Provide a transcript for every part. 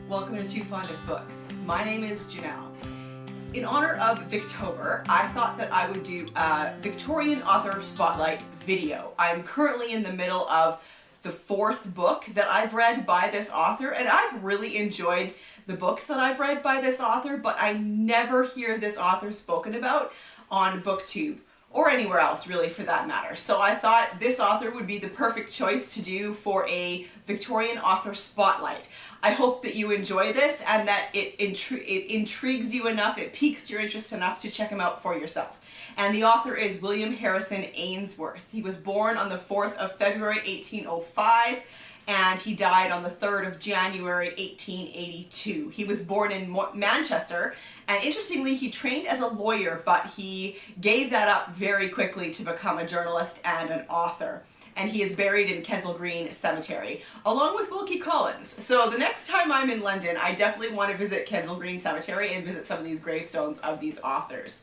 Welcome to Too Fond of Books. My name is Janelle. In honor of Victober, I thought that I would do a Victorian author spotlight video. I'm currently in the middle of the fourth book that I've read by this author, and I've really enjoyed the books that I've read by this author, but I never hear this author spoken about on BookTube or anywhere else really for that matter. So I thought this author would be the perfect choice to do for a Victorian author spotlight. I hope that you enjoy this and that it intrigues you enough, it piques your interest enough to check him out for yourself. And the author is William Harrison Ainsworth. He was born on the 4th of February 1805 and he died on the 3rd of January 1882. He was born in Manchester, and interestingly he trained as a lawyer, but he gave that up very quickly to become a journalist and an author. And he is buried in Kensal Green Cemetery, along with Wilkie Collins. So the next time I'm in London, I definitely want to visit Kensal Green Cemetery and visit some of these gravestones of these authors.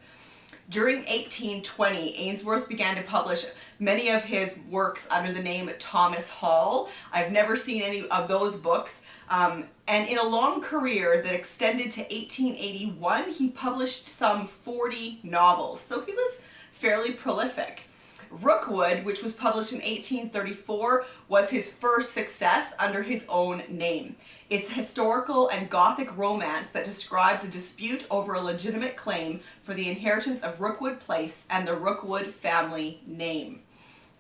During 1820, Ainsworth began to publish many of his works under the name Thomas Hall. I've never seen any of those books. And in a long career that extended to 1881, he published some 40 novels. So he was fairly prolific. Rookwood, which was published in 1834, was his first success under his own name. It's a historical and Gothic romance that describes a dispute over a legitimate claim for the inheritance of Rookwood Place and the Rookwood family name.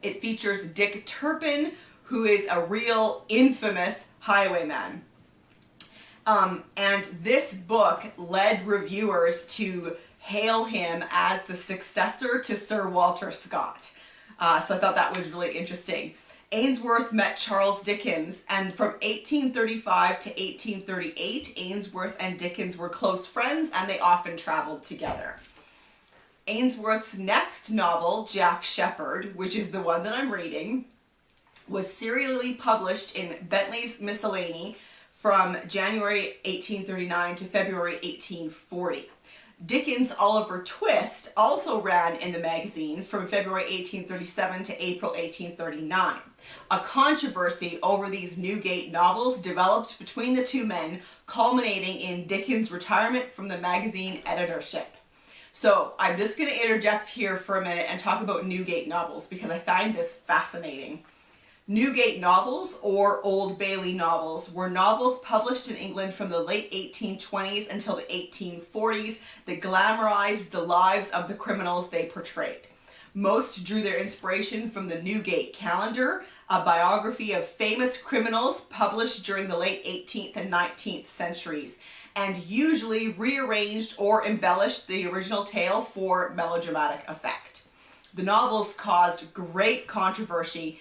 It features Dick Turpin, who is a real infamous highwayman. And this book led reviewers to hail him as the successor to Sir Walter Scott. So I thought that was really interesting. Ainsworth met Charles Dickens, and from 1835 to 1838, Ainsworth and Dickens were close friends and they often traveled together. Ainsworth's next novel, Jack Sheppard, which is the one that I'm reading, was serially published in Bentley's Miscellany from January 1839 to February 1840. Dickens' Oliver Twist also ran in the magazine from February 1837 to April 1839. A controversy over these Newgate novels developed between the two men, culminating in Dickens' retirement from the magazine editorship. So I'm just going to interject here for a minute and talk about Newgate novels because I find this fascinating. Newgate novels, or Old Bailey novels, were novels published in England from the late 1820s until the 1840s that glamorized the lives of the criminals they portrayed. Most drew their inspiration from the Newgate Calendar, a biography of famous criminals published during the late 18th and 19th centuries, and usually rearranged or embellished the original tale for melodramatic effect. The novels caused great controversy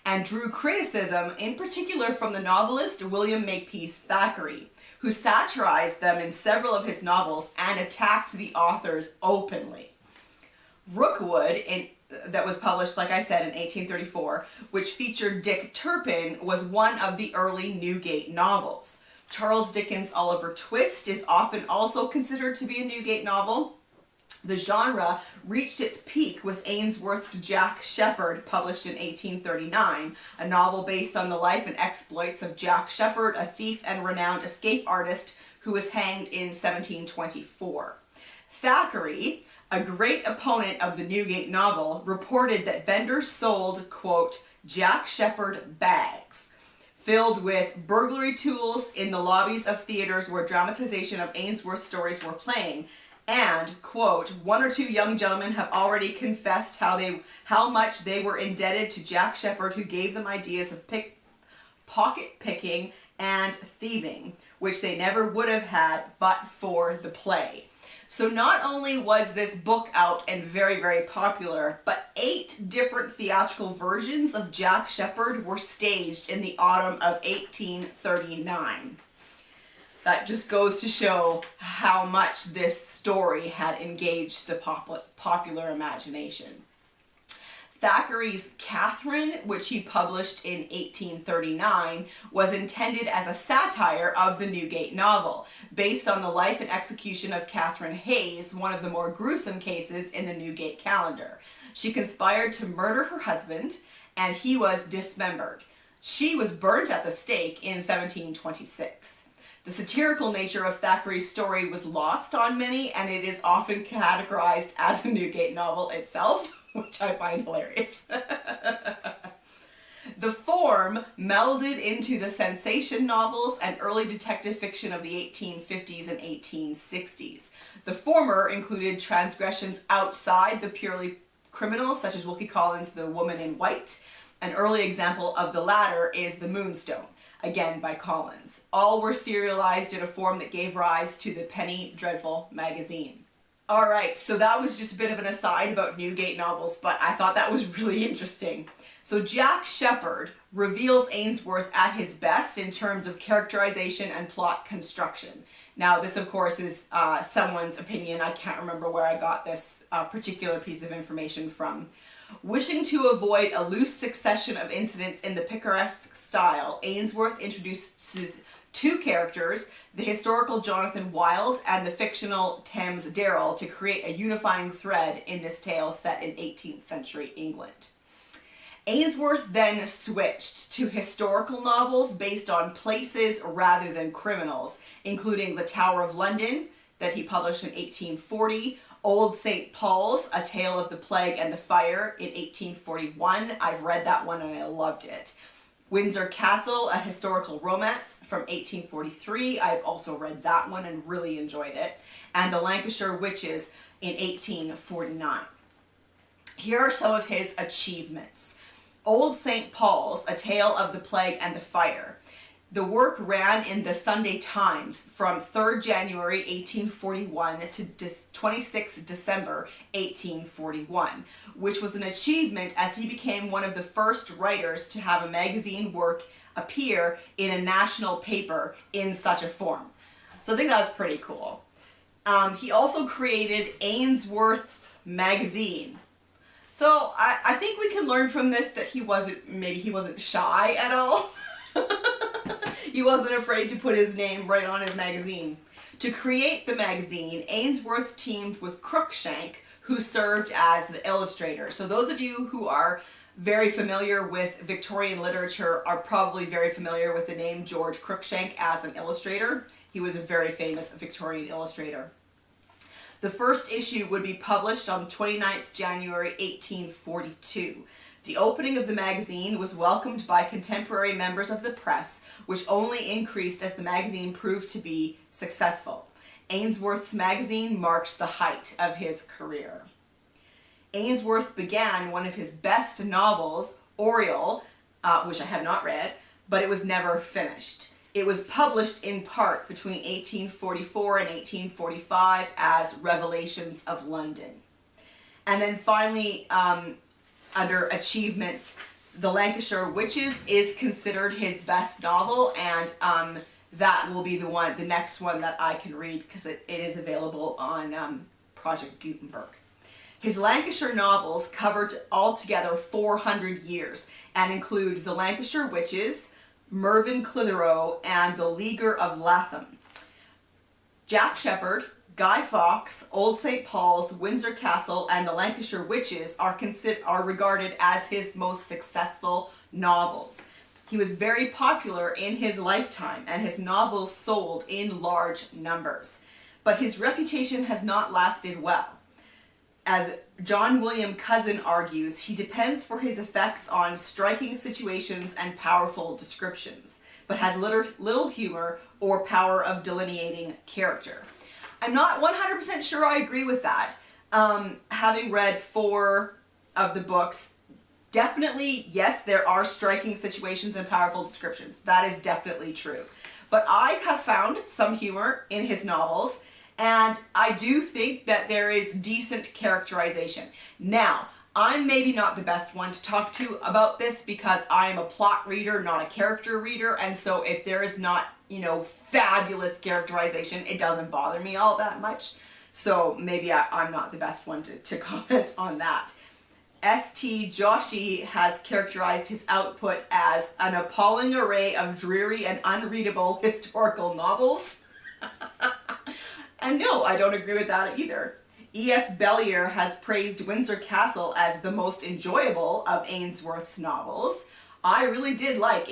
and drew criticism, in particular from the novelist William Makepeace Thackeray, who satirized them in several of his novels and attacked the authors openly. Rookwood, that was published, like I said, in 1834, which featured Dick Turpin, was one of the early Newgate novels. Charles Dickens' Oliver Twist is often also considered to be a Newgate novel. The genre reached its peak with Ainsworth's Jack Sheppard, published in 1839, a novel based on the life and exploits of Jack Sheppard, a thief and renowned escape artist who was hanged in 1724. Thackeray, a great opponent of the Newgate novel, reported that vendors sold, quote, Jack Sheppard bags, filled with burglary tools in the lobbies of theaters where dramatization of Ainsworth stories were playing, and, quote, one or two young gentlemen have already confessed how much they were indebted to Jack Sheppard, who gave them ideas of pocket picking and thieving, which they never would have had but for the play. So not only was this book out and very, very popular, but 8 different theatrical versions of Jack Sheppard were staged in the autumn of 1839. That just goes to show how much this story had engaged the popular imagination. Thackeray's Catherine, which he published in 1839, was intended as a satire of the Newgate novel, based on the life and execution of Catherine Hayes, one of the more gruesome cases in the Newgate Calendar. She conspired to murder her husband, and he was dismembered. She was burnt at the stake in 1726. The satirical nature of Thackeray's story was lost on many, and it is often categorized as a Newgate novel itself, which I find hilarious. The form melded into the sensation novels and early detective fiction of the 1850s and 1860s. The former included transgressions outside the purely criminal, such as Wilkie Collins' The Woman in White. An early example of the latter is The Moonstone, again by Collins. All were serialized in a form that gave rise to the Penny Dreadful magazine. Alright, so that was just a bit of an aside about Newgate novels, but I thought that was really interesting. So Jack Sheppard reveals Ainsworth at his best in terms of characterization and plot construction. Now this of course is someone's opinion. I can't remember where I got this particular piece of information from. Wishing to avoid a loose succession of incidents in the picaresque style, Ainsworth introduces two characters, the historical Jonathan Wild and the fictional Thames Darrell, to create a unifying thread in this tale set in 18th century England. Ainsworth then switched to historical novels based on places rather than criminals, including The Tower of London, that he published in 1840, Old St. Paul's, A Tale of the Plague and the Fire in 1841. I've read that one and I loved it. Windsor Castle, A Historical Romance from 1843. I've also read that one and really enjoyed it. And The Lancashire Witches in 1849. Here are some of his achievements. Old St. Paul's, A Tale of the Plague and the Fire. The work ran in the Sunday Times from 3rd January 1841 to 26 December 1841, which was an achievement as he became one of the first writers to have a magazine work appear in a national paper in such a form. So I think that's pretty cool. He also created Ainsworth's magazine. So I think we can learn from this that he wasn't shy at all. He wasn't afraid to put his name right on his magazine. To create the magazine, Ainsworth teamed with Cruikshank, who served as the illustrator. So those of you who are very familiar with Victorian literature are probably very familiar with the name George Cruikshank as an illustrator. He was a very famous Victorian illustrator. The first issue would be published on 29th January 1842. The opening of the magazine was welcomed by contemporary members of the press, which only increased as the magazine proved to be successful. Ainsworth's magazine marked the height of his career. Ainsworth began one of his best novels, Oriel, which I have not read, but it was never finished. It was published in part between 1844 and 1845 as Revelations of London. And then finally, under achievements, The Lancashire Witches is considered his best novel, and that will be the next one that I can read because it is available on Project Gutenberg. His Lancashire novels covered altogether 400 years and include The Lancashire Witches, Mervyn Clitheroe, and The Leaguer of Latham. Jack Sheppard, Guy Fawkes, Old St. Paul's, Windsor Castle, and The Lancashire Witches are regarded as his most successful novels. He was very popular in his lifetime, and his novels sold in large numbers. But his reputation has not lasted well. As John William Cousin argues, he depends for his effects on striking situations and powerful descriptions, but has little humor or power of delineating character. I'm not 100% sure I agree with that. Having read 4 of the books, definitely, yes, there are striking situations and powerful descriptions. That is definitely true. But I have found some humor in his novels, and I do think that there is decent characterization. Now, I'm maybe not the best one to talk to about this because I am a plot reader, not a character reader, and so if there is not, fabulous characterization, it doesn't bother me all that much. So maybe I'm not the best one to comment on that. S.T. Joshi has characterized his output as an appalling array of dreary and unreadable historical novels. And no, I don't agree with that either. E.F. Bellier has praised Windsor Castle as the most enjoyable of Ainsworth's novels. I really did like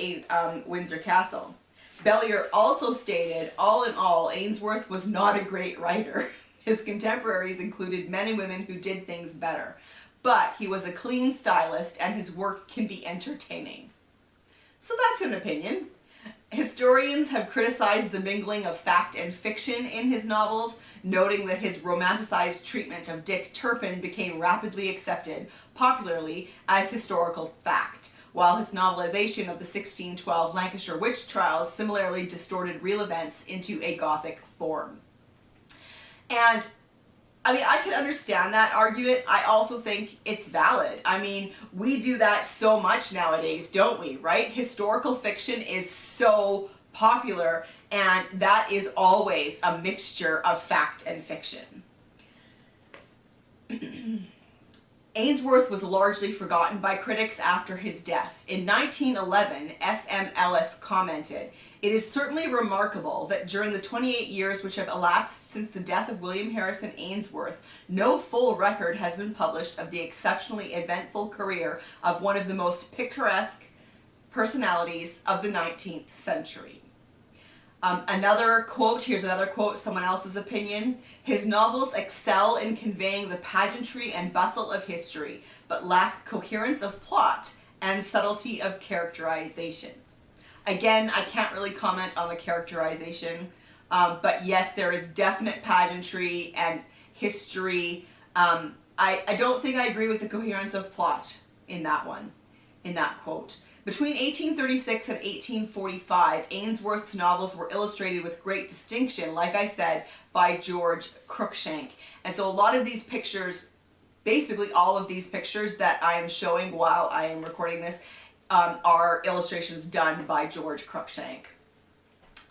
Windsor Castle. Bellier also stated, all in all, Ainsworth was not a great writer. His contemporaries included men and women who did things better. But he was a clean stylist and his work can be entertaining. So that's an opinion. Historians have criticized the mingling of fact and fiction in his novels, noting that his romanticized treatment of Dick Turpin became rapidly accepted, popularly, as historical fact, while his novelization of the 1612 Lancashire witch trials similarly distorted real events into a Gothic form. And I mean, I can understand that argument. I also think it's valid. I mean, we do that so much nowadays, don't we, right? Historical fiction is so popular, and that is always a mixture of fact and fiction. Ainsworth was largely forgotten by critics after his death. In 1911, S.M. Ellis commented, "It is certainly remarkable that during the 28 years which have elapsed since the death of William Harrison Ainsworth, no full record has been published of the exceptionally eventful career of one of the most picturesque personalities of the 19th century." Another quote, here's another quote, someone else's opinion. "His novels excel in conveying the pageantry and bustle of history, but lack coherence of plot and subtlety of characterization." Again, I can't really comment on the characterization, but yes, there is definite pageantry and history. I don't think I agree with the coherence of plot in that one, in that quote. Between 1836 and 1845, Ainsworth's novels were illustrated with great distinction, like I said, by George Cruikshank. And so a lot of these pictures, basically all of these pictures that I am showing while I am recording this, are illustrations done by George Cruikshank.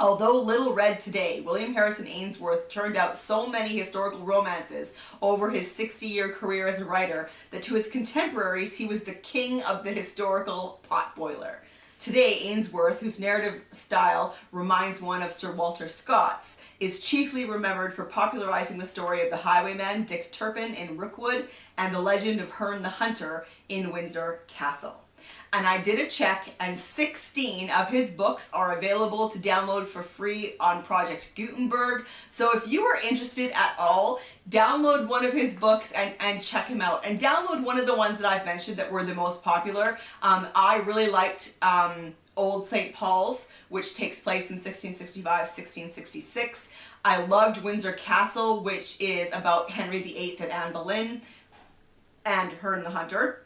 Although little read today, William Harrison Ainsworth turned out so many historical romances over his 60-year career as a writer that to his contemporaries he was the king of the historical potboiler. Today, Ainsworth, whose narrative style reminds one of Sir Walter Scott's, is chiefly remembered for popularizing the story of the highwayman Dick Turpin in Rookwood and the legend of Herne the Hunter in Windsor Castle. And I did a check, and 16 of his books are available to download for free on Project Gutenberg. So if you are interested at all, download one of his books and check him out. And download one of the ones that I've mentioned that were the most popular. I really liked Old St. Paul's, which takes place in 1665, 1666. I loved Windsor Castle, which is about Henry VIII and Anne Boleyn and Herne the Hunter.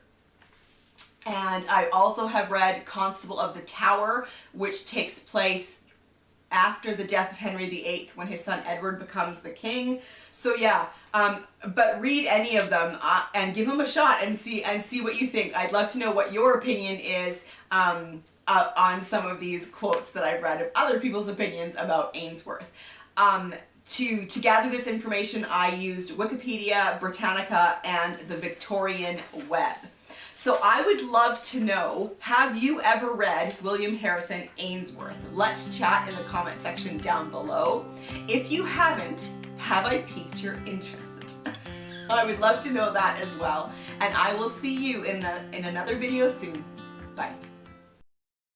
And I also have read Constable of the Tower, which takes place after the death of Henry VIII when his son Edward becomes the king. So yeah, but read any of them and give them a shot and see what you think. I'd love to know what your opinion is on some of these quotes that I've read of other people's opinions about Ainsworth. To gather this information, I used Wikipedia, Britannica, and the Victorian web. So I would love to know, have you ever read William Harrison Ainsworth? Let's chat in the comment section down below. If you haven't, have I piqued your interest? I would love to know that as well. And I will see you in another video soon. Bye.